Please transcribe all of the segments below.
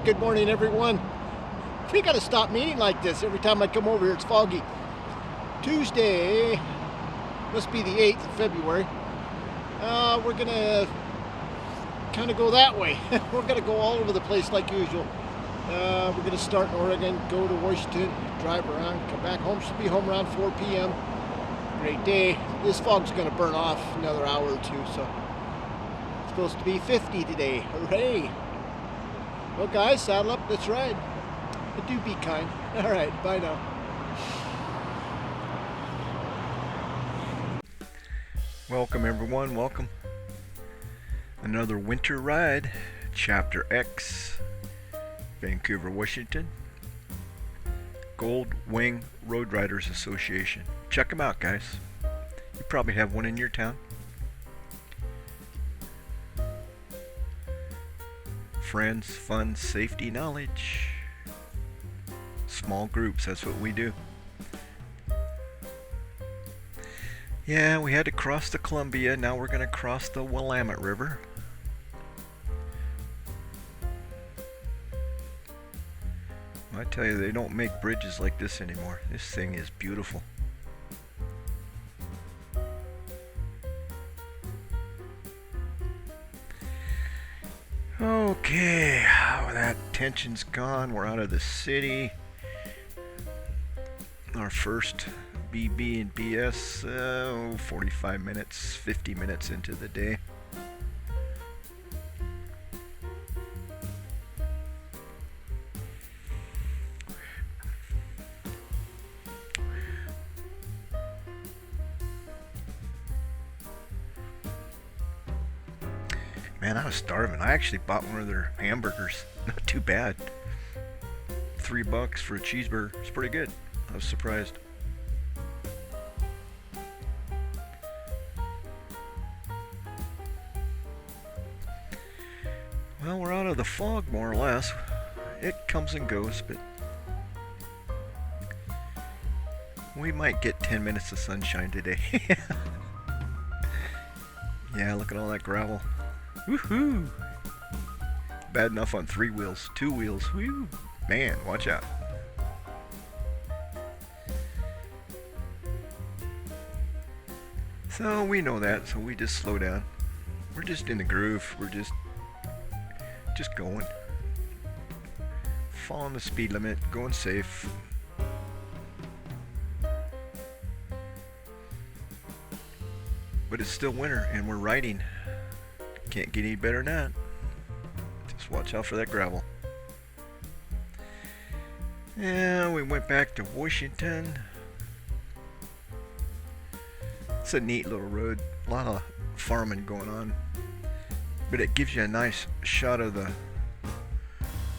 Good morning, everyone. We gotta stop meeting like this. Every time I come over here, it's foggy. Tuesday, must be the 8th of February. We're gonna kind of go that way. We're gonna go all over the place like usual. We're gonna start in Oregon, go to Washington, drive around, come back home. Should be home around 4 p.m. Great day. This fog's gonna burn off another hour or two, so it's supposed to be 50 today. Hooray! Well, guys, saddle up. Let's ride. But do be kind. All right, bye now. Welcome, everyone. Welcome. Another winter ride, Chapter X, Vancouver, Washington. Gold Wing Road Riders Association. Check them out, guys. You probably have one in your town. Friends, fun, safety, knowledge. Small groups, that's what we do. Yeah, we had to cross the Columbia. Now we're going to cross the Willamette River. I tell you, they don't make bridges like this anymore. This thing is beautiful. Okay, that tension's gone. We're out of the city. Our first BB and BS, 45 minutes, 50 minutes into the day. Man, I was starving. I actually bought one of their hamburgers. Not too bad. $3 for a cheeseburger. It's pretty good. I was surprised. Well, we're out of the fog, more or less. It comes and goes, but we might get 10 minutes of sunshine today. Yeah, look at all that gravel. Woohoo! Bad enough on 3 wheels, 2 wheels. Woo! Man, watch out. So we know that, so we just slow down. We're just in the groove. We're just going. Following the speed limit, going safe. But it's still winter and we're riding. Can't get any better than that. Just watch out for that gravel. Yeah, we went back to Washington. It's a neat little road. A lot of farming going on. But it gives you a nice shot of the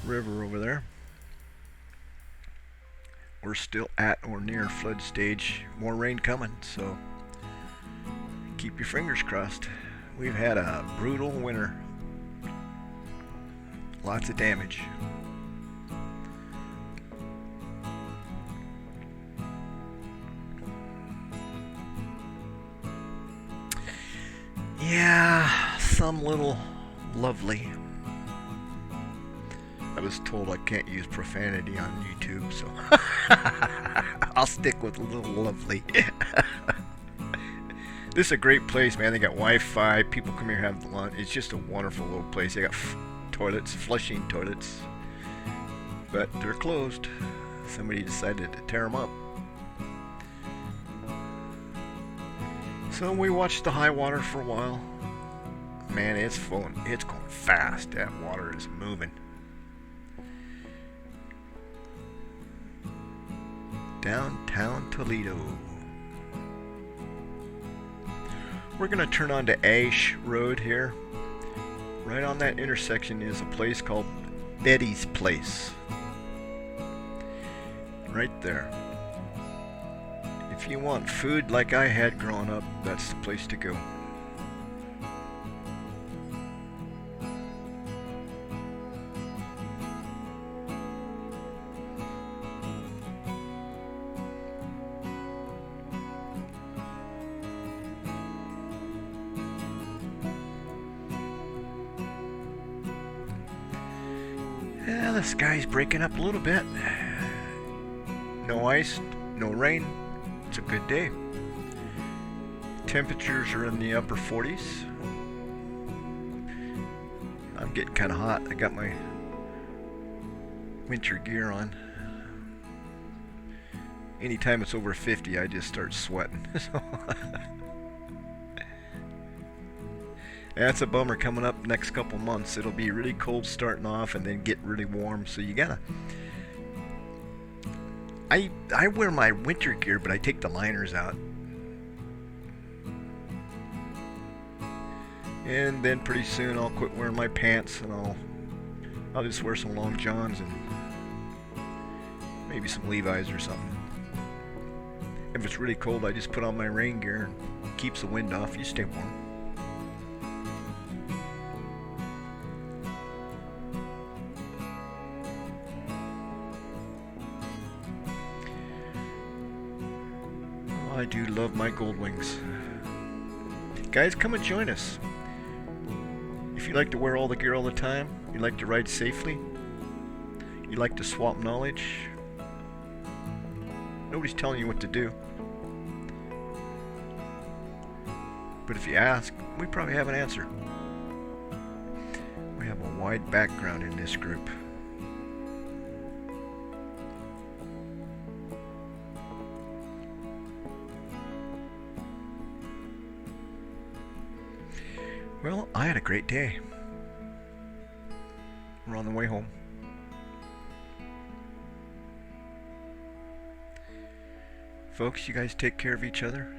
river over there. We're still at or near flood stage. More rain coming, so keep your fingers crossed. We've had a brutal winter. Lots of damage. Yeah, some little lovely. I was told I can't use profanity on YouTube, so I'll stick with a little lovely. This is a great place, man. They got Wi-Fi. People come here have lunch. It's just a wonderful little place. They got toilets, flushing toilets, but they're closed. Somebody decided to tear them up. So we watched the high water for a while. Man, it's flowing. It's going fast. That water is moving. Downtown Toledo. We're going to turn on to Ash Road here. Right on that intersection is a place called Betty's Place. Right there. If you want food like I had growing up, that's the place to go. Yeah, the sky's breaking up a little bit. No ice, no rain. It's a good day. Temperatures are in the upper 40s. I'm getting kind of hot. I got my winter gear on. Anytime it's over 50, I just start sweating. That's a bummer coming up next couple months. It'll be really cold starting off and then get really warm. So you gotta... I wear my winter gear, but I take the liners out. And then pretty soon I'll quit wearing my pants and I'll just wear some long johns and maybe some Levi's or something. If it's really cold, I just put on my rain gear and keeps the wind off. You stay warm. I do love my gold wings. Guys, come and join us. If you like to wear all the gear all the time, you like to ride safely, you like to swap knowledge, nobody's telling you what to do. But if you ask, we probably have an answer. We have a wide background in this group. Well, I had a great day. We're on the way home. Folks, you guys take care of each other.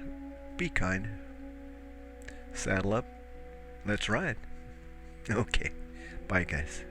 Be kind. Saddle up. Let's ride. Okay. Bye, guys.